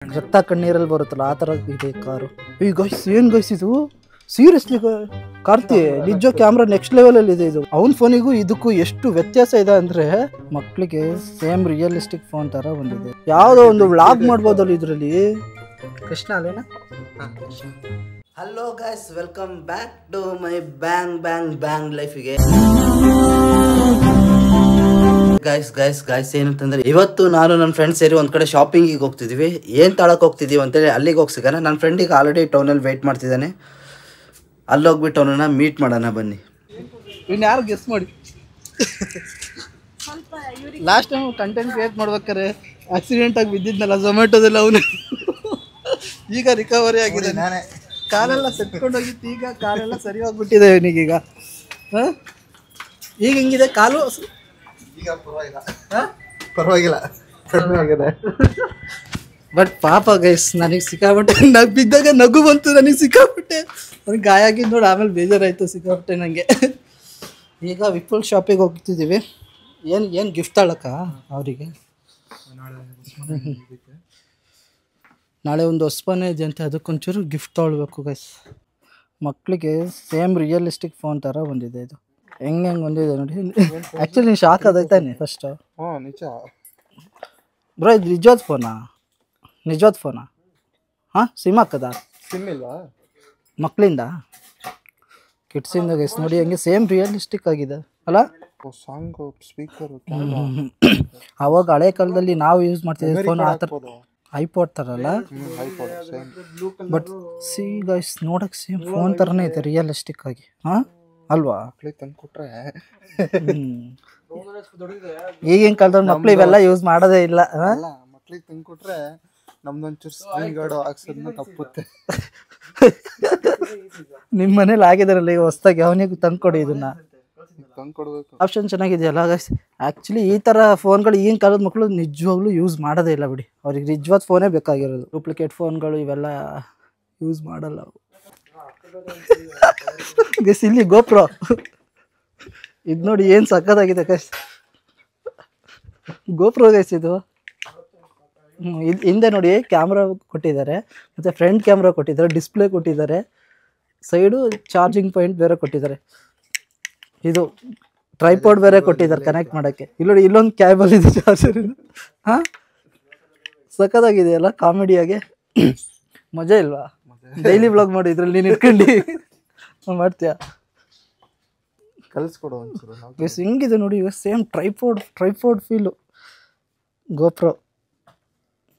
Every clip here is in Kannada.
ರಕ್ತ ಕಣ್ಣೀರಲ್ಲಿ ಬರುತ್ತಲ್ಲ ಆ ಥರ ಇದೆ ಕಾರು. ಈ ಗೈಸ್ ಏನು ಗೈಸ್ ಇದು ಸೀರಿಯಸ್ಲಿ ಕಾರ್ತಿ ನಿಜ ಕ್ಯಾಮ್ರಾ ನೆಕ್ಸ್ಟ್ ಲೆವೆಲಲ್ಲಿ ಇದೆ ಇದು. ಅವನ ಫೋನಿಗೂ ಇದಕ್ಕೂ ಎಷ್ಟು ವ್ಯತ್ಯಾಸ ಇದೆ ಅಂದರೆ ಮಕ್ಕಳಿಗೆ ಸೇಮ್ ರಿಯಲಿಸ್ಟಿಕ್ ಫೋನ್ ಥರ ಬಂದಿದೆ. ಯಾವುದೋ ಒಂದು ವ್ಲಾಗ್ ಮಾಡ್ಬೋದಲ್ಲ ಇದರಲ್ಲಿ. ಕೃಷ್ಣ ಅಲ್ಲೇನಾ? Hello guys, welcome back to my bang bang bang ಲೈಫಿಗೆ. ಗೈಸ್ ಏನಂತಂದ್ರೆ ಇವತ್ತು ನಾನು ನನ್ನ ಫ್ರೆಂಡ್ಸ್ ಸೇರಿ ಒಂದ್ ಕಡೆ ಶಾಪಿಂಗಿಗೆ ಹೋಗ್ತಿದೀವಿ. ಏನ್ ತಳಕ್ ಹೋಗ್ತಿದೀವಿ ಅಂತೇಳಿ ಅಲ್ಲಿಗೆ ಹೋಗಿ ಸಿಗೋಣ. ನನ್ನ ಫ್ರೆಂಡಿಗೆ ಆಲ್ರೆಡಿ ಟೌನಲ್ಲಿ ವೆಯ್ಟ್ ಮಾಡ್ತಿದ್ದಾನೆ. ಅಲ್ಲಿ ಹೋಗ್ಬಿಟ್ಟು ಅವನನ್ನ ಮೀಟ್ ಮಾಡೋಣ ಬನ್ನಿ. ಇನ್ನು ಯಾರು ಗೆಸ್ ಮಾಡಿ. ಲಾಸ್ಟ್ ಟೈಮ್ ಕಂಟೆಂಟ್ ಕ್ರಿಯೇಟ್ ಮಾಡ್ಬೇಕಾರೆ ಆಕ್ಸಿಡೆಂಟ್ ಆಗಿ ಬಿದ್ದಿದ್ನಲ್ಲ ಝೊಮ್ಯಾಟೋದಲ್ಲಿ, ಅವನು ಈಗ ರಿಕವರಿ ಆಗಿದೆ. ನಾನೇ ಕಾಲೆಲ್ಲ ಸೆಟ್ಕೊಂಡೋಗಿತ್ತು, ಈಗ ಕಾಲೆಲ್ಲ ಸರಿ ಹೋಗ್ಬಿಟ್ಟಿದೆ ಇವನಿಗೀಗ. ಈಗ ಹಿಂಗಿದೆ ಕಾಲು, ಈಗ ಪರವಾಗಿಲ್ಲ ಕಡಿಮೆ ಆಗಿದೆ. ಬಟ್ ಪಾಪ ಗೈಸ್, ನನಗೆ ಸಿಕ್ಕಾಪಟ್ಟೆ ಬಿದ್ದಾಗ ನಗು ಬಂತು. ನನಗೆ ಸಿಕ್ಕಾಪಟ್ಟೆ ನನಗೆ ಗಾಯ ಆಗಿದ್ದು ನೋಡಿ, ಆಮೇಲೆ ಬೇಜಾರಾಯಿತು ಸಿಕ್ಕಾಪಟ್ಟೆ ನನಗೆ. ಈಗ ವಿಪುಲ್ ಶಾಪಿಗೆ ಹೋಗ್ತಿದ್ದೀವಿ. ಏನು ಗಿಫ್ಟ್ ತಗೊಳಕ್ಕ ಅವರಿಗೆ? ನಾಳೆ ಒಂದು ಹೊಸ್ಪನೆ ಇದೆ ಅಂತೆ, ಅದಕ್ಕೊಂಚೂರು ಗಿಫ್ಟ್ ತೊಗೊಳ್ಬೇಕು ಗೈಸ್. ಮಕ್ಕಳಿಗೆ ಸೇಮ್ ರಿಯಲಿಸ್ಟಿಕ್ ಫೋನ್ ಥರ ಬಂದಿದೆ ಇದು. ಹೆಂಗೆ ಬಂದಿದೆ ನೋಡಿ. ಆ್ಯಕ್ಚುಲಿ ನೀನು ಶಾಕ್ ಆದೈತಾನೆ ಫಸ್ಟು. ನಿಜ ಬ್ರೋ, ಇದು ನಿಜವಾದ ಫೋನಾ? ನಿಜವಾದ ಫೋನಾ? ಹಾಂ, ಸಿಮ್ ಹಾಕದ? ಸಿಮ್ ಇಲ್ವಾ ಮಕ್ಕಳಿಂದ ಕಿಡ್ಸಿಂದ ಗೈಸ್ ನೋಡಿ, ಹೆಂಗೆ ಸೇಮ್ ರಿಯಲಿಸ್ಟಿಕ್ ಆಗಿದೆ ಅಲ್ಲ? ಸಾಂಗ್ ಸ್ಪೀಕರ್ ಅವಾಗ ಹಳೆ ಕಾಲದಲ್ಲಿ ನಾವು ಯೂಸ್ ಮಾಡ್ತಿದ್ವಿ ಫೋನ್ ಆ ಥರ, ಐಪಾಡ್ ಥರಲ್ಲ. ಬಟ್ ಸಿ ಗೈಸ್, ನೋಡಕ್ಕೆ ಸೇಮ್ ಫೋನ್ ಥರನೇ ಇದೆ ರಿಯಲಿಸ್ಟಿಕ್ ಆಗಿ. ಹಾಂ ಅಲ್ವಾ? ತಂದ್ಕೊಟ್ರೆ ಈಗಿನ ಕಾಲದಲ್ಲಿ ಮಕ್ಳು ಇವೆಲ್ಲ ಯೂಸ್ ಮಾಡೋದೇ ಇಲ್ಲ. ಮಕ್ಳಿಗೆ ತಂದ್ಕೊಟ್ರೆ ನಮ್ದೊಂಚೂರು ಸ್ಕ್ರೀನ್ ಗಾರ್ಡ್ ಹಾಕ್ಸೋದನ್ನ ತಪ್ಪುತ್ತೆ. ನಿಮ್ಮ ಮನೇಲಿ ಆಗಿದಾರಲ್ಲ ಈಗ ಹೊಸ್ದಾಗಿ, ಅವನಿಗೆ ತಂದ್ಕೊಡಿ ಇದನ್ನ. ತಂದ್ಕೊಡ್ಬೇಕು. ಆಪ್ಷನ್ ಚೆನ್ನಾಗಿದೆಯಲ್ಲ ಗೈಸ್. ಆ್ಯಕ್ಚುಲಿ ಈ ಥರ ಫೋನ್ಗಳು ಈಗಿನ ಕಾಲದ ಮಕ್ಕಳು ನಿಜವಾಗ್ಲೂ ಯೂಸ್ ಮಾಡೋದೇ ಇಲ್ಲ ಬಿಡಿ. ಅವ್ರಿಗೆ ನಿಜವಾದ ಫೋನೇ ಬೇಕಾಗಿರೋದು. ಡೂಪ್ಲಿಕೇಟ್ ಫೋನ್ಗಳು ಇವೆಲ್ಲ ಯೂಸ್ ಮಾಡಲ್ಲ ಅವು. ಗೈಸ್ ಇಲ್ಲಿ ಗೋಪ್ರೋ ಇದು ನೋಡಿ, ಏನು ಸಕ್ಕತ್ತಾಗಿದೆ ಗೈಸ್. ಗೋಪ್ರೋ ಗೈಸ್ ಇದು. ಹಿಂದೆ ನೋಡಿ ಕ್ಯಾಮ್ರಾ ಕೊಟ್ಟಿದ್ದಾರೆ, ಮತ್ತು ಫ್ರಂಟ್ ಕ್ಯಾಮ್ರಾ ಕೊಟ್ಟಿದ್ದಾರೆ, ಡಿಸ್ಪ್ಲೇ ಕೊಟ್ಟಿದ್ದಾರೆ, ಸೈಡು ಚಾರ್ಜಿಂಗ್ ಪಾಯಿಂಟ್ ಬೇರೆ ಕೊಟ್ಟಿದ್ದಾರೆ. ಇದು ಟ್ರೈಪಾಡ್ ಬೇರೆ ಕೊಟ್ಟಿದ್ದಾರೆ ಕನೆಕ್ಟ್ ಮಾಡೋಕ್ಕೆ. ಇಲ್ಲಿ ನೋಡಿ, ಇಲ್ಲೊಂದು ಕ್ಯಾಬಲ್ ಇದೆ ಚಾರ್ಜರ್. ಹಾಂ, ಸಕ್ಕತ್ತಾಗಿದೆಯಲ್ಲ ಕಾಮಿಡಿಯಾಗೆ. ಮಜಾ ಇಲ್ವಾ? ಡೈಲಿ ಬ್ಲಾಗ್ ಮಾಡಿ ಇದ್ರಲ್ಲಿ ನೀನು ಇಟ್ಕೊಂಡು ಮಾಡ್ತೀಯಾ? ಕಲಿಸ್ಕೊಡು ಒಂಚೂರು. ಎಸ್ ಹಿಂಗಿದೆ ನೋಡಿ, ಇವಾಗ ಸೇಮ್ ಟ್ರೈಪಾಡ್ ಫೀಲು.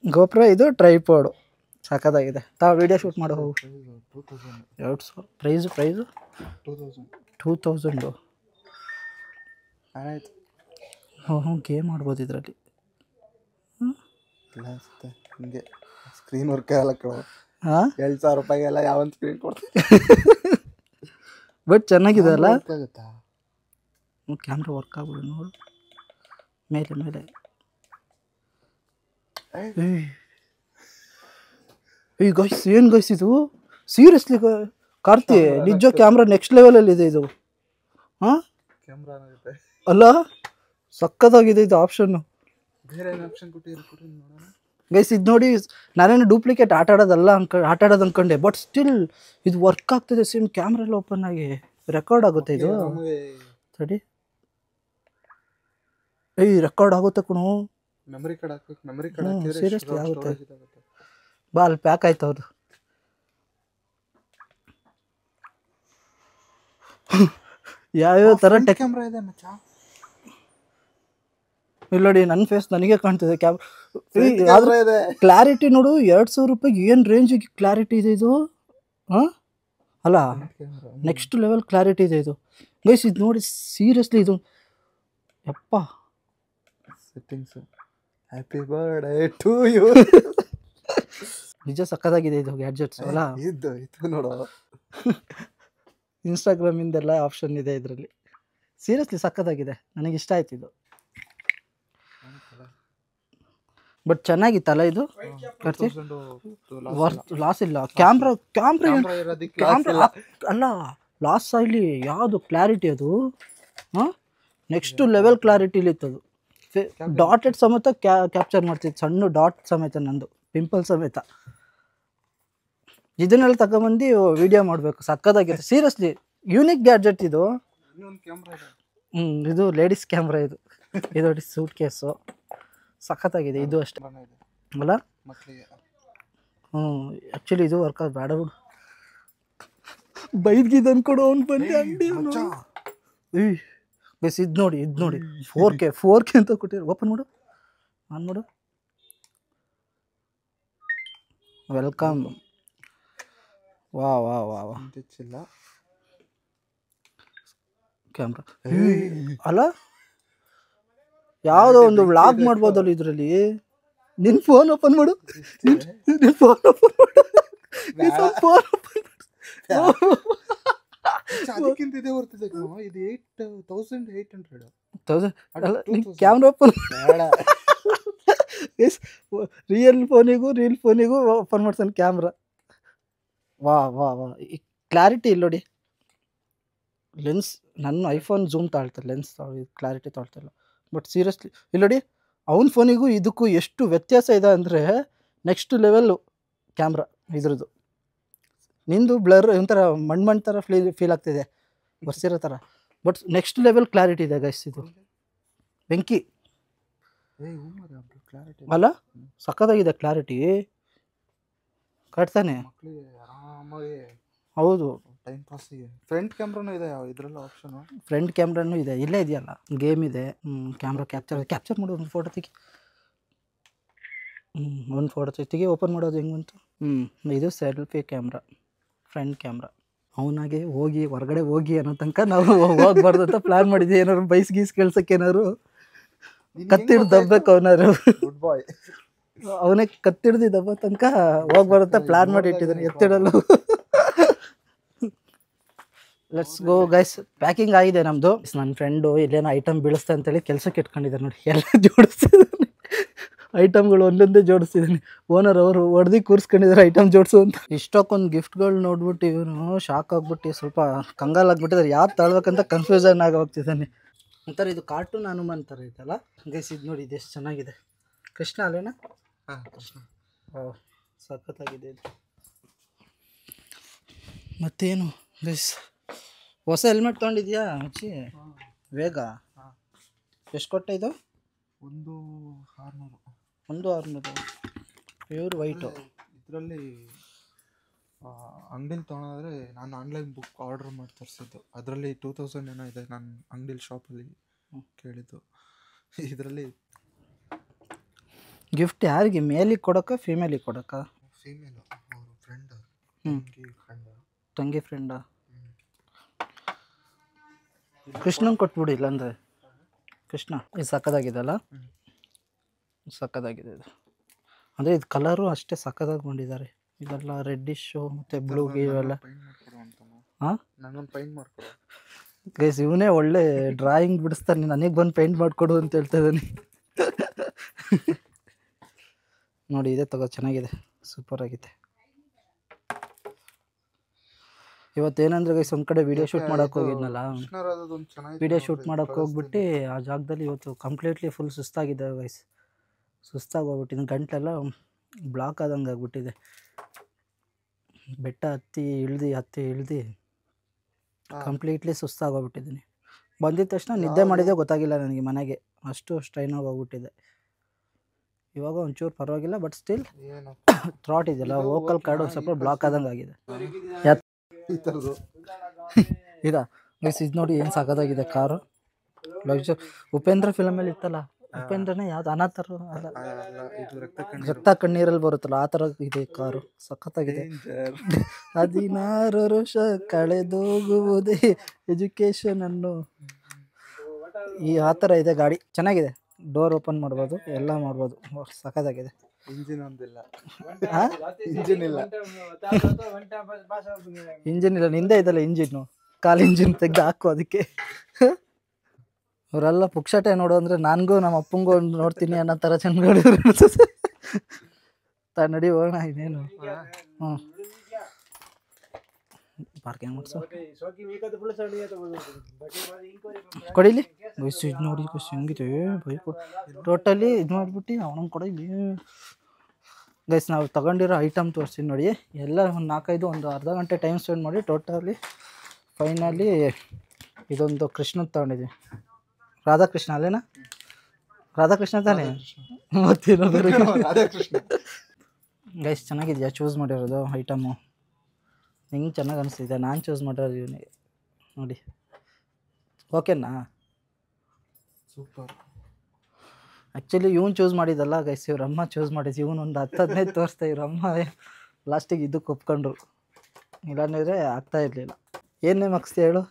ಗೋಪ್ರೋ ಇದು ಟ್ರೈಪಾಡು ಸಕ್ಕತ್ತಾಗಿದೆ. ತಾವು ವಿಡಿಯೋ ಶೂಟ್ ಮಾಡೋ ಹೋಗು. 2000 ಪ್ರೈಸು 2000 ಆಯ್ತು. ಹ್ಞೂ ಗೇಮ್ ಆಡ್ಬೋದು ಇದರಲ್ಲಿ. ಹಿಂಗೆ ಸ್ಕ್ರೀನ್ ವರ್ಕ್ ಆಗಲ್ಲ ಕಣೋ. ಹಾಂ, 2000 ರೂಪಾಯಿಗೆಲ್ಲ ಯಾವೊಂದು ಸ್ಕ್ರೀನ್ ಕೊಡ್ತೀನಿ. ಬಟ್ ಚೆನ್ನಾಗಿದೆ ಅಲ್ಲ? ಆಗುತ್ತಾ? ಕ್ಯಾಮ್ರಾ ವರ್ಕ್ ಆಗ್ಬಿಡು ನೋಡು. ಮೇಲೆ ಈ ಗೈಸ್ ಏನು ಗೈಸ್ ಇದು ಸೀರಿಯಸ್ಲಿ ಕಾರ್ತಿ ನಿಜ ಕ್ಯಾಮ್ರಾ ನೆಕ್ಸ್ಟ್ ಲೆವೆಲಲ್ಲಿ ಇದೆ ಇದು. ಹಾಂ, ಕ್ಯಾಮ್ರಾ ಅಲ್ಲ ಸಕ್ಕತ್ತಾಗಿದೆ ಇದು ಆಪ್ಷನ್ನು. ಬೇರೆ ಆಪ್ಷನ್ ಕೊಟ್ಟಿದ್ರು ನೋಡೋಣ ಗೈಸ್. ಇದು ನೋಡಿ, ನಾನೇನು ಡೂಪ್ಲಿಕೇಟ್ ಆಟ ಆಡೋದು ಅಂದ್ಕೊಂಡೆ, ಬಟ್ ಸ್ಟಿಲ್ ಇದು ವರ್ಕ್ ಆಗ್ತಿದೆ. ಸೇಮ್ ಕ್ಯಾಮ್ರಲ್ಲಿ ಓಪನ್ ಆಗಿ ರೆಕಾರ್ಡ್ ಆಗುತ್ತೆ ಇದು. ಸರಿ, ರೆಕಾರ್ಡ್ ಆಗುತ್ತೆ ಕಣೋ. ಮೆಮರಿ ಕಾರ್ಡ್ ಹಾಕ್ಬೇಕು. ಮೆಮರಿ ಕಾರ್ಡ್ ಹಾಕಿದ್ರೆ ಸೀರಿಯಸ್ಲಿ ಆಗುತ್ತೆ. ಬಾ, ಅಲ್ಲಿ ಪ್ಯಾಕ್ ಆಯ್ತು ಅವ್ರದ್ದು. ಯಾವ್ಯಾವ ಥರ ಕ್ಯಾಮ್ರಾ ಇದೆ ಮಚ್ಚ. ಇಲ್ಲಿ ನೋಡಿ, ನನ್ನ ಫೇಸ್ ನನಗೆ ಕಾಣ್ತಿದೆ. ಕ್ಯಾಮ್ರಾ ಇದೆ. ಕ್ಲಾರಿಟಿ ನೋಡು, 2000 ರೂಪಾಯಿಗೆ ಏನು ರೇಂಜಿಗೆ ಕ್ಲಾರಿಟಿ ಇದೆ ಇದು. ಹಾಂ ಅಲ್ಲ, ನೆಕ್ಸ್ಟ್ ಲೆವೆಲ್ ಕ್ಲಾರಿಟಿ ಇದೆ ಇದು ಗೈಸ್. ಇದು ನೋಡಿ ಸೀರಿಯಸ್ಲಿ ಇದು ಯಪ್ಪ. Settings happy birthday to you. ನಿಜ ಸಕ್ಕತ್ತಾಗಿದೆ ಇದು ಗ್ಯಾಡ್ಜೆಟ್ಸ್ ಅಲ್ಲ? ಇದು ನೋಡು, ಇನ್ಸ್ಟಾಗ್ರಾಮಿಂದೆಲ್ಲ ಆಪ್ಷನ್ ಇದೆ ಇದರಲ್ಲಿ. ಸೀರಿಯಸ್ಲಿ ಸಕ್ಕತ್ತಾಗಿದೆ, ನನಗೆ ಇಷ್ಟ ಆಯ್ತು ಇದು. ಬಟ್ ಚೆನ್ನಾಗಿತ್ತಲ್ಲ ಇದು? ಲಾಸ್ ಇಲ್ಲ. ಕ್ಯಾಮ್ರಾ ಅಲ್ಲ, ಲಾಸ್ ಇಲ್ಲಿ ಯಾವುದು ಕ್ಲಾರಿಟಿ ಅದು. ಹಾಂ, ನೆಕ್ಸ್ಟ್ ಲೆವೆಲ್ ಕ್ಲಾರಿಟಿಲಿತ್ತದು. ಡಾಟೆಡ್ ಸಮೇತ ಕ್ಯಾಪ್ಚರ್ ಮಾಡ್ತಿತ್ತು, ಸಣ್ಣ ಡಾಟ್ ಸಮೇತ ನಂದು ಪಿಂಪಲ್ ಸಮೇತ. ಇದನ್ನೆಲ್ಲ ತಗೊಂಬಂದು ವಿಡಿಯೋ ಮಾಡಬೇಕು, ಸಕ್ಕದಾಗಿದೆ ಸೀರಿಯಸ್ಲಿ. ಯೂನಿಕ್ ಗ್ಯಾಡ್ಜೆಟ್ ಇದು. ಇನ್ನೊಂದು ಕ್ಯಾಮ್ರಾ ಇದೆ. ಇದು ಲೇಡೀಸ್ ಕ್ಯಾಮ್ರಾ ಇದು. ಇದು ನೋಡಿ ಸೂಟ್ ಕೇಸು ಸಖತ್ತಾಗಿದೆ. ಇದು ಅಷ್ಟೇ ಅಲ್ಲ ಮಕ್ಕಳಿಗೆ. ಆ್ಯಕ್ಚುಲಿ ಇದು ವರ್ಕ್ ಆಗಿ ಬೇಡ ಬಿಡು. ಬೈದ್ಗಿದ್ದು ಅಂದ್ಕೊಡು ಅವ್ನು ಬಂದು ಅಂಗಡಿ ಬೇಸ್. ಇದು ನೋಡಿ 4K ಅಂತ ಕೊಟ್ಟಿದ್ರು. ಓಪನ್ ಮಾಡು, ಆನ್ ಮಾಡು. ವೆಲ್ಕಮ್. ವಾ ವಾ ವಾ ವಾ ಇಲ್ಲ ಕ್ಯಾಮ್ರಾ ಅಲ್ಲ, ಯಾವುದೋ ಒಂದು ವ್ಲಾಗ್ ಮಾಡ್ಬೋದಲ್ಲ ಇದರಲ್ಲಿ. ನಿನ್ನ ಫೋನ್ ಓಪನ್ ಮಾಡು, ನಿನ್ನ ಫೋನ್ ಓಪನ್ ಮಾಡು, ಫೋನ್ ಓಪನ್ ಅದಕ್ಕಿಂತ ಇದೇ ಬರ್ತಿದೆ. ಇದು 8,800 ಅಲ್ಲ, ಕ್ಯಾಮ್ರಾ ಓಪನ್ ರಿಯಲ್ ಫೋನಿಗೂ ಓಪನ್ ಮಾಡ್ತಾನೆ ಕ್ಯಾಮ್ರಾ. ವಾ ವಾ ವಾ ಕ್ಲಾರಿಟಿ ಇಲ್ಲ ನೋಡಿ. ಲೆನ್ಸ್ ನನ್ನ ಐಫೋನ್ ಝೂಮ್ ತಾಳ್ತಾರೆ, ಲೆನ್ಸ್ ಕ್ಲಾರಿಟಿ ತಾಳ್ತಿಲ್ಲ. ಬಟ್ ಸೀರಿಯಸ್ಲಿ ಇಲ್ಲ ನೋಡಿ, ಅವನ ಫೋನಿಗೂ ಇದಕ್ಕೂ ಎಷ್ಟು ವ್ಯತ್ಯಾಸ ಇದೆ ಅಂದರೆ ನೆಕ್ಸ್ಟ್ ಲೆವೆಲ್ಲು ಕ್ಯಾಮ್ರಾ ಇದ್ರದ್ದು. ನಿಂದು ಬ್ಲರ್ ಒಂಥರ ಮಣ್ಣು ಥರ ಫೀಲ್ ಆಗ್ತಿದೆ, ಬರ್ಸಿರೋ ಥರ. ಬಟ್ ನೆಕ್ಸ್ಟ್ ಲೆವೆಲ್ ಕ್ಲಾರಿಟಿ ಇದೆ ಗೈಸ್. ಇದು ಬೆಂಕಿ ಅಲ್ಲ, ಸಕ್ಕತ್ತಾಗಿದೆ ಕ್ಲಾರಿಟಿ. ಕಟ್ತಾನೆ ಆರಾಮಾಗಿ. ಹೌದು, ಟೈಮ್ ಪಾಸಿಗೆ. ಫ್ರಂಟ್ ಕ್ಯಾಮ್ರಾನೂ ಇದೆ ಇದರಲ್ಲ ಆಪ್ಷನ್. ಫ್ರಂಟ್ ಕ್ಯಾಮ್ರಾನೂ ಇದೆ, ಇಲ್ಲೇ ಇದೆಯಲ್ಲ ಗೇಮ್ ಇದೆ. ಕ್ಯಾಮ್ರಾ ಕ್ಯಾಪ್ಚರ್ ಮಾಡೋದು, ಒಂದು ಫೋಟೋ ತೆಗಿ. ಒಂದು ಫೋಟೋ ತೆಗಿ. ಓಪನ್ ಮಾಡೋದು ಹೆಂಗೆ ಬಂತು? ಇದು ಸೆಲ್ಫಿ ಕ್ಯಾಮ್ರಾ, ಫ್ರಂಟ್ ಕ್ಯಾಮ್ರಾ. ಅವನಾಗೆ ಹೊರಗಡೆ ಹೋಗಿ ಅನ್ನೋ ತನಕ ನಾವು ಹೋಗ್ಬಾರ್ದು ಅಂತ ಪ್ಲ್ಯಾನ್ ಮಾಡಿದ್ವಿ. ಏನಾದ್ರು ಗೀಸ್ ಕೇಳ್ಸಕ್ಕೆ ಏನಾದ್ರು ಕತ್ತಿಡ್ದು ದಬ್ಬಬೇಕು ಅವನಾರು. ಗುಡ್ ಬಾಯ್. ಅವನೇ ಕತ್ತಿಡ್ದು ದಬ್ಬ ತನಕ ಹೋಗ್ಬಾರ್ದು ಅಂತ ಪ್ಲ್ಯಾನ್ ಮಾಡಿ ಇಟ್ಟಿದ್ದಾನೆ. ಎತ್ತಿಡಲು. Let's go guys. ಪ್ಯಾಕಿಂಗ್ ಆಗಿದೆ ನಮ್ಮದು. ನನ್ನ ಫ್ರೆಂಡು ಇಲ್ಲೇನೋ ಐಟಮ್ ಬೀಳಿಸ್ತಾ ಅಂತೇಳಿ ಕೆಲಸಕ್ಕೆ ಇಟ್ಕೊಂಡಿದ್ದಾರೆ ನೋಡಿ. ಎಲ್ಲ ಜೋಡಿಸ್ತಿದ್ದಾನೆ, ಐಟಮ್ಗಳು ಒಂದೊಂದೇ ಜೋಡಿಸ್ತಿದ್ದಾನೆ. ಓನರ್ ಅವರು ಹೊಡೆದು ಕೂರಿಸ್ಕೊಂಡಿದ್ದಾರೆ ಐಟಮ್ ಜೋಡಿಸು ಅಂತ. ಇಷ್ಟಕ್ಕೊಂದು ಗಿಫ್ಟ್ಗಳು ನೋಡ್ಬಿಟ್ಟು ಇವನು ಶಾಕ್ ಆಗ್ಬಿಟ್ಟು ಸ್ವಲ್ಪ ಕಂಗಾಲಾಗ್ಬಿಟ್ಟಿದ್ದಾರೆ. ಯಾರು ತಾಳ್ಬೇಕಂತ ಕನ್ಫ್ಯೂಷನ್ ಆಗಿ ಹೋಗ್ತಿದ್ದಾನೆ. ಒಂಥರ ಇದು ಕಾರ್ಟೂನ್ ಹನುಮಾನ್ ಥರ ಐತಲ್ಲ ಗೈಸ್. ಇದು ನೋಡಿ, ಇದು ಎಷ್ಟು ಚೆನ್ನಾಗಿದೆ. ಕೃಷ್ಣ ಅಲ್ಲೇನಾ? ಕೃಷ್ಣ. ಸಖತ್ತಾಗಿದೆ ಇದು. ಮತ್ತೇನು ಗೈಸ್, ಹೊಸ ಹೆಲ್ಮೆಟ್ ತೊಗೊಂಡಿದ್ಯಾ ಮಚ್ಚಿ? ವೇಗ ಎಷ್ಟು ಕೊಟ್ಟೆ ಇದು? 1,600 ಪ್ಯೂರ್ ವೈಟು. ಇದರಲ್ಲಿ ಅಂಗಡಿಲಿ ತೊಗೊಳೋದ್ರೆ ನಾನು ಆನ್ಲೈನ್ ಬುಕ್ ಆರ್ಡ್ರ್ ಮಾಡಿ ತರಿಸಿದ್ದು. ಅದರಲ್ಲಿ 2,000 ಏನೋ ಇದೆ. ನಾನು ಅಂಗಡಿಲಿ ಶಾಪಲ್ಲಿ ಕೇಳಿದ್ದು. ಇದರಲ್ಲಿ ಗಿಫ್ಟ್ ಯಾರಿಗೆ? ಮೇಲಿಗೆ ಕೊಡೋಕ್ಕ ಫೀಮೇಲಿಗೆ ಕೊಡೋಕ್ಕ? ಫೀಮೇಲು, ಅವರು ಫ್ರೆಂಡ್, ತಂಗಿ ಫ್ರೆಂಡಾ? ಕೃಷ್ಣಂಗೆ ಕೊಟ್ಬಿಡಿ ಇಲ್ಲಾಂದರೆ. ಕೃಷ್ಣ ಇದು ಸಕ್ಕದಾಗಿದೆಲ್ಲ, ಸಕ್ಕದಾಗಿದೆ ಇದು. ಅಂದರೆ ಇದು ಕಲರು ಅಷ್ಟೇ ಸಕ್ಕದಾಗಿ ಬಂದಿದ್ದಾರೆ. ಇದೆಲ್ಲ ರೆಡ್ಡಿಶು ಮತ್ತು ಬ್ಲೂ ಇವೆಲ್ಲ. ಹಾಂ, ನಾನೊಂದು ಪೈಂಟ್ ಮಾಡ್ಕೊಡು ಗೈಸ್. ಇವನೇ ಒಳ್ಳೆ ಡ್ರಾಯಿಂಗ್ ಬಿಡಿಸ್ತಾನೆ. ನನಗೆ ಬಂದು ಪೇಂಟ್ ಮಾಡಿಕೊಡು ಅಂತ ಹೇಳ್ತಾ ಇದ್ದಾನೆ. ನೋಡಿ, ಇದೆ ತಗೋ, ಚೆನ್ನಾಗಿದೆ, ಸೂಪರ್ ಆಗಿದೆ. ಇವತ್ತೇನಂದ್ರೆ ಗೈಸ್, ಒಂದು ಕಡೆ ವೀಡಿಯೋ ಶೂಟ್ ಮಾಡೋಕೆ ಹೋಗಿದ್ನಲ್ಲ, ವೀಡಿಯೋ ಶೂಟ್ ಮಾಡೋಕೆ ಹೋಗ್ಬಿಟ್ಟು ಆ ಜಾಗದಲ್ಲಿ ಇವತ್ತು ಕಂಪ್ಲೀಟ್ಲಿ ಫುಲ್ ಸುಸ್ತಾಗಿದೆ ಗೈಸ್. ಸುಸ್ತಾಗಿ ಹೋಗ್ಬಿಟ್ಟಿದ್ದೀನಿ, ಗಂಟಲೆಲ್ಲ ಬ್ಲಾಕ್ ಆದಂಗೆ ಆಗ್ಬಿಟ್ಟಿದೆ. ಬೆಟ್ಟ ಹತ್ತಿ ಇಳ್ದು ಕಂಪ್ಲೀಟ್ಲಿ ಸುಸ್ತಾಗೋಗ್ಬಿಟ್ಟಿದ್ದೀನಿ. ಬಂದಿದ ತಕ್ಷಣ ನಿದ್ದೆ ಮಾಡಿದೆ ಗೊತ್ತಾಗಿಲ್ಲ ನನಗೆ ಮನೆಗೆ, ಅಷ್ಟು ಸ್ಟ್ರೈನ್ ಆಗಿ ಹೋಗ್ಬಿಟ್ಟಿದೆ. ಇವಾಗ ಒಂಚೂರು ಪರವಾಗಿಲ್ಲ, ಬಟ್ ಸ್ಟಿಲ್ ಥ್ರಾಟ್ ಇದೆಯಲ್ಲ, ವೋಕಲ್ ಕಾರ್ಡ್ ಒಂದು ಸ್ವಲ್ಪ ಬ್ಲಾಕ್ ಆದಂಗೆ ಆಗಿದೆ. ಇದಾ ಗೈಸ್, ಇದು ನೋಡಿ ಏನು ಸಾಕಾಗಿದೆ ಕಾರು. ಉಪೇಂದ್ರ ಫಿಲಮಲ್ಲಿ ಇತ್ತಲ್ಲ, ಉಪೇಂದ್ರನೇ ಯಾವ್ದು ಅನಾಥರು ಅಲ್ಲ, ರಕ್ತ ಕಣ್ಣೀರಲ್ಲಿ ಬರುತ್ತಲ್ಲ ಆ ಥರ ಇದೆ ಕಾರು. ಸಖತ್ತಾಗಿದೆ. 16 ವರ್ಷ ಕಳೆದೋಗುವುದೇ ಎಜುಕೇಶನ್ ಅನ್ನು, ಈ ಆ ಥರ ಇದೆ ಗಾಡಿ. ಚೆನ್ನಾಗಿದೆ, ಡೋರ್ ಓಪನ್ ಮಾಡ್ಬೋದು, ಎಲ್ಲ ಮಾಡ್ಬೋದು. ಸಖತ್ತಾಗಿದೆ. ಇಂಜಿನ್ ಇಲ್ಲ, ನಿಂದೆ ಇದಲ್ಲ ಇಂಜಿನ್ನು. ಕಾಲು ಇಂಜಿನ್ ತೆಗೆದು ಹಾಕು ಅದಕ್ಕೆ. ಅವರೆಲ್ಲ ಪುಕ್ಷಟೆ ನೋಡು ಅಂದರೆ ನನಗೂ ನಮ್ಮ ಅಪ್ಪಂಗೂ ನೋಡ್ತೀನಿ ಅನ್ನೋ ಥರ ಜನಗಳು ನಡಿ ಹೋಗೋಣ. ಇನ್ನೇನು ಪಾರ್ಕಿಂಗ್ ಮಾಡಿಸು ಕೊಡಿಲಿ. ವಯಸ್ಸು ಇದು ನೋಡಿ ಹೆಂಗಿದೆ ಬೈಕು. ಟೋಟಲಿ ಇದು ಮಾಡಿಬಿಟ್ಟು ಅವನಂಗೆ ಕೊಡಲಿ. ಗೈಸ್ ನಾವು ತಗೊಂಡಿರೋ ಐಟಮ್ ತೋರಿಸ್ತೀನಿ ನೋಡಿ. ಎಲ್ಲ ಒಂದು 4-5 ಒಂದು ಅರ್ಧ ಗಂಟೆ ಟೈಮ್ ಸ್ಪೆಂಡ್ ಮಾಡಿ ಟೋಟಲಿ ಫೈನಲಿ ಇದೊಂದು ಕೃಷ್ಣನ್ ತೊಗೊಂಡಿದ್ವಿ. ರಾಧಾಕೃಷ್ಣ ಅಲ್ಲೇನಾ? ರಾಧಾಕೃಷ್ಣ ತಾನೇ? ಮತ್ತೇನೋ ಬೇರೆ. ಗೈಸ್ ಚೆನ್ನಾಗಿದೆಯಾ ಚೂಸ್ ಮಾಡಿರೋದು ಐಟಮು? ನಿಂಗೆ ಚೆನ್ನಾಗಿ ಅನಿಸ್ತಿದೆ. ನಾನು ಚೂಸ್ ಮಾಡಿರೋದು ಇವನಿಗೆ ನೋಡಿ. ಓಕೆನಾ? ಸೂಪರ್. ಆ್ಯಕ್ಚುಲಿ ಇವ್ನು ಚೂಸ್ ಮಾಡಿದ್ದಲ್ಲ ಗೈಸ್, ಇವ್ರ ಅಮ್ಮ ಚೂಸ್ ಮಾಡಿದ್ದು. ಇವನು ಒಂದು 10-15 ತೋರಿಸ್ತಾ ಇವ್ರ ಅಮ್ಮ ಲಾಸ್ಟಿಗೆ ಇದಕ್ಕೆ ಒಪ್ಕೊಂಡ್ರು, ಇಲ್ಲಾಂದರೆ ಆಗ್ತಾಯಿರಲಿಲ್ಲ. ಏನೇ ಮಕ್ಸ್ತಿ ಹೇಳು,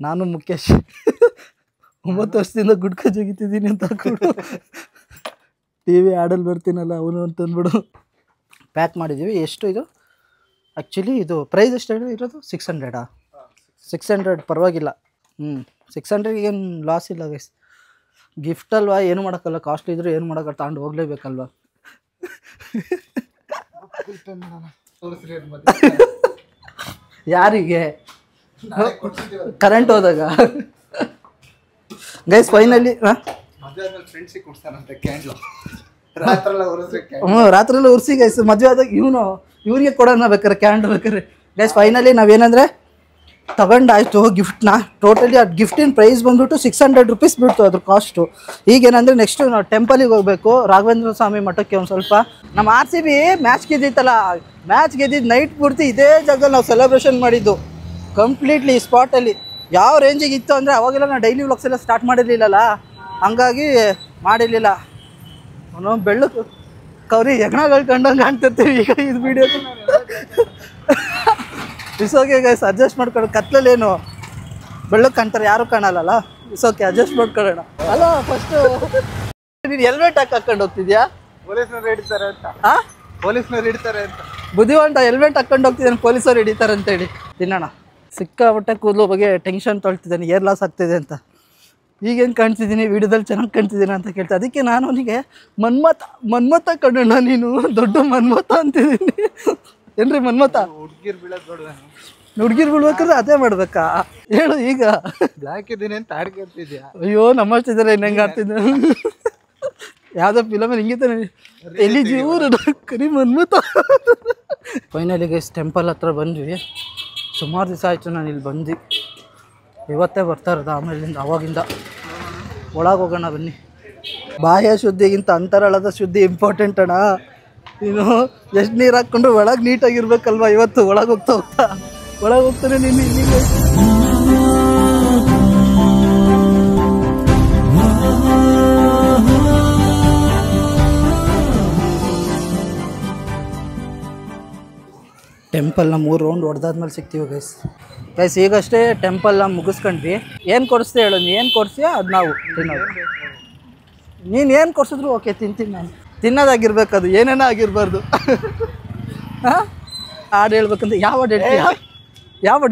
ನಾನು ಮುಖೇಶ್ 9 ವರ್ಷದಿಂದ ಗುಡ್ಕ ಜಗಿತಿದ್ದೀನಿ ಅಂತ ಹಾಕ್ಬಿಡು. ಟಿ ವಿ ಆಡಲ್ಲಿ ಬರ್ತೀನಲ್ಲ ಅವನು ಅಂತಂದ್ಬಿಡು. ಪ್ಯಾಕ್ ಮಾಡಿದ್ದೀವಿ. ಎಷ್ಟು ಇದು ಆ್ಯಕ್ಚುಲಿ? ಇದು ಪ್ರೈಸ್ ಎಷ್ಟು ಹೇಳಿ ಇರೋದು? 600. 600 ಪರವಾಗಿಲ್ಲ. 600 ಏನು ಲಾಸ್ ಇಲ್ಲ ಗೈಸ್. ಗಿಫ್ಟ್ ಅಲ್ವಾ, ಏನು ಮಾಡೋಕ್ಕಲ್ಲ. ಕಾಸ್ಟ್ಲಿ ಇದ್ರೂ ಏನು ಮಾಡೋಕ್ಕಲ್ಲ, ತಗೊಂಡು ಹೋಗ್ಲೇಬೇಕಲ್ವಾ. ಯಾರಿಗೆ? ಕರೆಂಟ್ ಹೋದಾಗ ಗೈಸ್ ಫೈನಲಿ ರಾತ್ರೆಲ್ಲ ಉರ್ಸಿ ಗೈಸ್. ಮದುವೆ ಆದಾಗ ಇವ್ರಿಗೆ ಕೊಡೋಣ ಬೇಕಾರೆ ಕ್ಯಾಂಡಲ್ ಬೇಕಾರೆ. ಗೈಸ್ ಫೈನಲಿ ನಾವೇನಂದರೆ ತಗೊಂಡಾಯ್ತು ಗಿಫ್ಟ್ನ. ಟೋಟಲಿ ಅದು ಗಿಫ್ಟಿನ ಪ್ರೈಸ್ ಬಂದ್ಬಿಟ್ಟು 600 ರೂಪೀಸ್ ಬಿಡ್ತು ಅದ್ರ ಕಾಸ್ಟು. ಈಗೇನಂದರೆ ನೆಕ್ಸ್ಟು ನಾವು ಟೆಂಪಲಿಗೆ ಹೋಗಬೇಕು, ರಾಘವೇಂದ್ರ ಸ್ವಾಮಿ ಮಠಕ್ಕೆ. ಒಂದು ಸ್ವಲ್ಪ ನಮ್ಮ RCB ಮ್ಯಾಚ್ ಗೆದ್ದಿತ್ತಲ್ಲ, ಮ್ಯಾಚ್ ಗೆದ್ದಿದ್ದು ನೈಟ್ ಪೂರ್ತಿ ಇದೇ ಜಾಗದಲ್ಲಿ ನಾವು ಸೆಲೆಬ್ರೇಷನ್ ಮಾಡಿದ್ದು ಕಂಪ್ಲೀಟ್ಲಿ ಈ ಸ್ಪಾಟಲ್ಲಿ. ಯಾವ ರೇಂಜಿಗೆ ಇತ್ತು ಅಂದರೆ ಅವಾಗೆಲ್ಲ ನಾವು ಡೈಲಿ ವ್ಲಾಗ್ಸ್ ಎಲ್ಲ ಸ್ಟಾರ್ಟ್ ಮಾಡಿರಲಿಲ್ಲಲ್ಲ, ಹಂಗಾಗಿ ಮಾಡಿರಲಿಲ್ಲ. ಅವನು ಬೆಳ್ಳಕ್ಕೆ ಕೌರಿ ಯಜ್ಞಗಳು ಕಂಡಂಗೆ ಕಾಣ್ತಿರ್ತೀವಿ ಈಗ ಇದು ವಿಡಿಯೋ. ಇಸೋಕೆ ಗೈಸ್ ಅಡ್ಜಸ್ಟ್ ಮಾಡ್ಕೊಂಡು. ಕತ್ಲಲ್ಲೇನು ಬೆಳ್ಳಕ್ಕೆ ಕಾಣ್ತಾರೆ, ಯಾರು ಕಾಣಲ್ಲ. ಇಸೋಕೆ ಅಡ್ಜಸ್ಟ್ ಮಾಡ್ಕೊಳ್ಳೋಣ. ಅಲ್ಲ ಫಸ್ಟು ನೀನು ಹೆಲ್ಮೆಟ್ ಹಾಕೊಂಡು ಹೋಗ್ತಿದ್ಯಾ? ಪೊಲೀಸ್ನವ್ರು ಹಿಡಿತಾರೆ ಅಂತ. ಹಾಂ, ಪೊಲೀಸ್ನವ್ರು ಹಿಡಿತಾರೆ ಅಂತ ಬುದ್ಧಿವಂತ ಹೆಲ್ಮೆಟ್ ಹಾಕೊಂಡು ಹೋಗ್ತಿದ್ದಾನೆ, ಪೊಲೀಸರು ಹಿಡಿತಾರೆ ಅಂತೇಳಿ. ತಿನ್ನೋಣ. ಸಿಕ್ಕಾಪಟ್ಟೆ ಕೂದಲು ಬಗ್ಗೆ ಟೆನ್ಷನ್ ತೊಳ್ತಿದ್ದಾನೆ, ಏರ್ ಲಾಸ್ ಆಗ್ತಿದೆ ಅಂತ. ಈಗೇನು ಕಾಣ್ತಿದ್ದೀನಿ ವಿಡಿಯೋದಲ್ಲಿ ಚೆನ್ನಾಗಿ ಕಾಣ್ತಿದ್ದೀನಿ ಅಂತ ಕೇಳ್ತಾ. ಅದಕ್ಕೆ ನಾನು ಅವನಿಗೆ ಮನ್ಮಥ ಕಣ್ಣಣ್ಣ, ನೀನು ದೊಡ್ಡ ಮನ್ಮಥ ಅಂತಿದ್ದೀನಿ. ಏನ್ರಿ ಮನ್ಮಥ? ಹುಡ್ಗಿರ್ ಬೀಳೋದು ಬೇಡ, ಹುಡ್ಗಿರ್ ಬೀಳ್ಬೇಕಾದ್ರೆ ಅದೇ ಮಾಡ್ಬೇಕಾ ಹೇಳು? ಈಗ ಬ್ಲ್ಯಾಕ್ ಇದ್ದೀನಿ ಅಂತ ಆಡ್ಕೊಳ್ತಿದ್ಯಾ? ಅಯ್ಯೋ ನಮ್ಮಷ್ಟಿದ್ದಾರೆ ಹೆಂಗೆ ಆಡ್ತಿದ್ದೆ. ಯಾವುದೋ ಫಿಲಮಲ್ಲಿ ಹಿಂಗೆ ತಾನೆ, ಎಲ್ಲಿ ಜೀವರು ಕರಿ ಮನ್ಮಥ. ಫೈನಲಿ ಗೈಸ್ ಟೆಂಪಲ್ ಹತ್ರ ಬಂದ್ವಿ. ಸುಮಾರು ದಿವಸ ಆಯಿತು ನಾನು ಇಲ್ಲಿ ಬಂದು. ಇವತ್ತೇ ಬರ್ತಾ ಇರೋದು ಆಮೇಲಿಂದ. ಅವಾಗಿಂದ ಒಳಗೆ ಹೋಗೋಣ ಬನ್ನಿ. ಬಾಹ್ಯ ಶುದ್ಧಿಗಿಂತ ಅಂತರಾಳದ ಶುದ್ಧಿ ಇಂಪಾರ್ಟೆಂಟ್ ಅಣ್ಣ. ನೀನು ಎಷ್ಟು ನೀರು ಹಾಕ್ಕೊಂಡು ಒಳಗೆ ನೀಟಾಗಿರ್ಬೇಕಲ್ವ. ಇವತ್ತು ಒಳಗೆ ಹೋಗ್ತಾನೆ ನೀನು ಇಲ್ಲಿಗೆ. ಟೆಂಪಲ್ನ 3 ರೌಂಡ್ ಹೊಡೆದಾದ್ಮೇಲೆ ಸಿಗ್ತೀವಿ ಗೈಸ್. ಈಗಷ್ಟೇ ಟೆಂಪಲ್ನ ಮುಗಿಸ್ಕೊಂಡ್ವಿ. ಏನು ಕೊಡಿಸ್ತೀಯ ಹೇಳು? ಏನು ಕೊಡಿಸ್ತೀಯ ಅದು ನಾವು ತಿನ್ನೋದು. ನೀನು ಏನು ಕೊಡಿಸಿದ್ರು ಓಕೆ, ತಿಂತೀನಿ ನಾನು. ತಿನ್ನೋದಾಗಿರ್ಬೇಕು, ಅದು ಏನೇನೋ ಆಗಿರಬಾರ್ದು. ಹಾಂ, ಹಾಡು ಹೇಳ್ಬೇಕಂದ್ರೆ ಯಾವ ಹಾಡು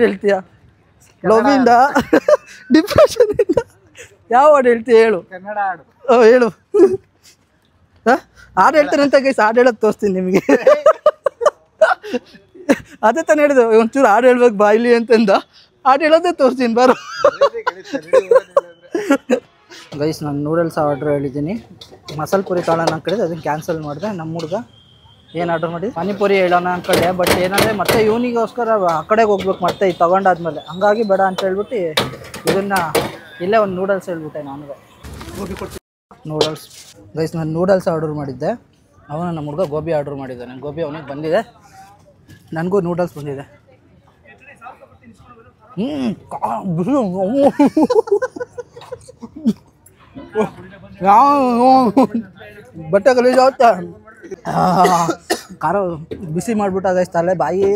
ಹೇಳ್ತೀಯ? ಲವ್ವಿಂದ, ಡಿಪ್ರೆಷನಿಂದ ಯಾವ ಹಾಡು ಹೇಳ್ತೀಯ ಹೇಳು? ಕನ್ನಡ ಹಾಡು. ಹೇಳು. ಹಾಂ, ಹಾಡು ಹೇಳ್ತಾರಂತ ಗೈಸ್. ಹಾಡು ಹೇಳೋದು ತೋರಿಸ್ತೀನಿ ನಿಮಗೆ. ಅದೇ ತಾನು ಹೇಳಿದೆ, ಒಂಚೂರು ಹಾಡು ಹೇಳ್ಬೇಕು ಬಾಯ್ಲಿ ಅಂತಂದ. ಹಾಡು ಹೇಳೋದೇ ತೋರಿಸ್ತೀನಿ ಬಾರು. ಗೈಸ್ ನಾನು ನೂಡಲ್ಸ್ ಆರ್ಡ್ರ್ ಹೇಳಿದ್ದೀನಿ. ಮಸಾಲೆ ಪುರಿ ತಗೊಳ್ಳೋಣ ಅಂದ್ಕಡೆ ಅದನ್ನು ಕ್ಯಾನ್ಸಲ್ ಮಾಡಿದೆ. ನಮ್ಮ ಹುಡುಗ ಏನು ಆರ್ಡ್ರ್ ಮಾಡಿ ಪಾನಿಪುರಿ ಹೇಳೋಣ ಅಂದ್ಕಡೆ. ಬಟ್ ಏನಂದರೆ ಮತ್ತೆ ಇವನಿಗೋಸ್ಕರ ಆ ಕಡೆಗೆ ಹೋಗ್ಬೇಕು ಮತ್ತೆ ಇದು ತೊಗೊಂಡಾದ್ಮೇಲೆ. ಹಂಗಾಗಿ ಬೇಡ ಅಂತ ಹೇಳ್ಬಿಟ್ಟು ಇದನ್ನು ಇಲ್ಲೇ ಒಂದು ನೂಡಲ್ಸ್ ಹೇಳ್ಬಿಟ್ಟೆ ನನಗೆ. ನೂಡಲ್ಸ್ ಗೈಸ್ ನಾನು ನೂಡಲ್ಸ್ ಆರ್ಡರ್ ಮಾಡಿದ್ದೆ. ಅವನು ನಮ್ಮ ಹುಡುಗ ಗೋಬಿ ಆರ್ಡ್ರ್ ಮಾಡಿದ್ದಾನೆ. ಗೋಬಿ ಅವನಿಗೆ ಬಂದಿದೆ, ನನಗೂ ನೂಡಲ್ಸ್ ಬಂದಿದೆ. ಬಟ್ಟೆ ಗಲೀಜಾಗುತ್ತೆ. ಖಾರ ಬಿಸಿ ಮಾಡಿಬಿಟ್ಟ ಗೈಸ್ ತಲೆ ಬಾಯಿ.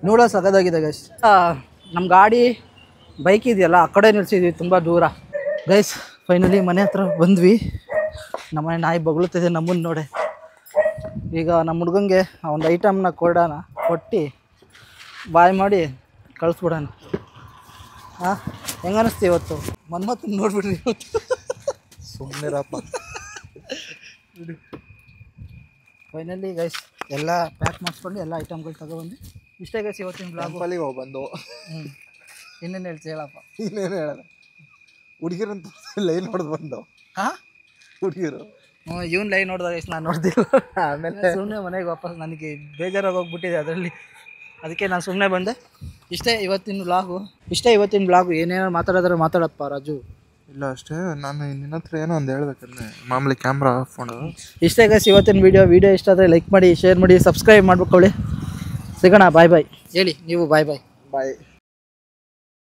ನೂಡಲ್ಸ್ ಸಗದಾಗಿದೆ ಗೈಸ್. ನಮ್ಮ ಗಾಡಿ ಬೈಕ್ ಇದೆಯಲ್ಲ ಆ ಕಡೆ ನಿಲ್ಸಿದ್ವಿ, ತುಂಬ ದೂರ. ಗೈಸ್ ಫೈನಲಿ ಮನೆ ಹತ್ರ ಬಂದ್ವಿ. ನಮ್ಮನೆ ನಾಯಿ ಬೊಗಳುತ್ತಿದೆ ನಮ್ಮನ್ನು ನೋಡಿ. ಈಗ ನಮ್ಮ ಹುಡ್ಗಂಗೆ ಒಂದು ಐಟಮ್ನ ಕೊಡೋಣ, ಕೊಟ್ಟು ಬಾಯ್ ಮಾಡಿ ಕಳಿಸ್ಬಿಡೋಣ. ಹಾಂ, ಹೆಂಗೆ ಅನ್ನಿಸ್ತಿ ಇವತ್ತು? ಮನ್ಮತ್ ನೋಡ್ಬಿಡ್ರಿ ಇವತ್ತು. ಸುಮ್ಮನಿರಪ್ಪ. ಫೈನಲಿ ಗೈಸ್ ಎಲ್ಲ ಪ್ಯಾಕ್ ಮಾಡಿಸ್ಕೊಂಡು ಎಲ್ಲ ಐಟಮ್ಗಳು ತಗೊಬಂದು ಇಷ್ಟೇ ಗೈಸ್ ಇವತ್ತಿನ ಬ್ಲಾಗ್. ಟೆಂಪಲಿಗೆ ಹೋಗಿ ಬಂದು ಇನ್ನೇನು ಹೇಳ್ತಿ ಹೇಳಪ್ಪ? ಇನ್ನೇನು ಹೇಳೋಣ, ಹುಡುಗಿರಂತ ಲೈನ್ ಹೊಡೆದು ಬಂದು. ಹಾಂ, ಹುಡುಗಿರು ಇವನ್ ಲೈವ್ ನೋಡಿದಾಗ ನಾನು ನೋಡ್ದಿಲ್ಲ. ಆಮೇಲೆ ಸುಮ್ಮನೆ ಮನೆಗೆ ವಾಪಸ್ ನನಗೆ ಬೇಜಾರಾಗಿ ಹೋಗ್ಬಿಟ್ಟಿದೆ ಅದರಲ್ಲಿ. ಅದಕ್ಕೆ ನಾನು ಸುಮ್ಮನೆ ಬಂದೆ. ಇಷ್ಟೇ ಇವತ್ತಿನ ಬ್ಲಾಗು. ಏನೇನೋ ಮಾತಾಡೋದ್ರೆ ಮಾತಾಡಪ್ಪ ರಾಜು. ಇಲ್ಲ ಅಷ್ಟೇ, ನಾನು ನಿನ್ನ ಹತ್ರ ಏನೋ ಒಂದು ಹೇಳ್ಬೇಕಂದ್ರೆ ಮಾಮೂಲಿ ಕ್ಯಾಮ್ರಾ ಆಫ್ ಮಾಡೋದು. ಇಷ್ಟೇ ಗೈಸ್ ಇವತ್ತಿನ ವಿಡಿಯೋ ಇಷ್ಟ ಆದರೆ ಲೈಕ್ ಮಾಡಿ, ಶೇರ್ ಮಾಡಿ, ಸಬ್ಸ್ಕ್ರೈಬ್ ಮಾಡ್ಕೊಳ್ಳಿ. ಸಿಗೋಣ. ಬಾಯ್ ಬಾಯ್ ಹೇಳಿ ನೀವು. ಬಾಯ್ ಬಾಯ್.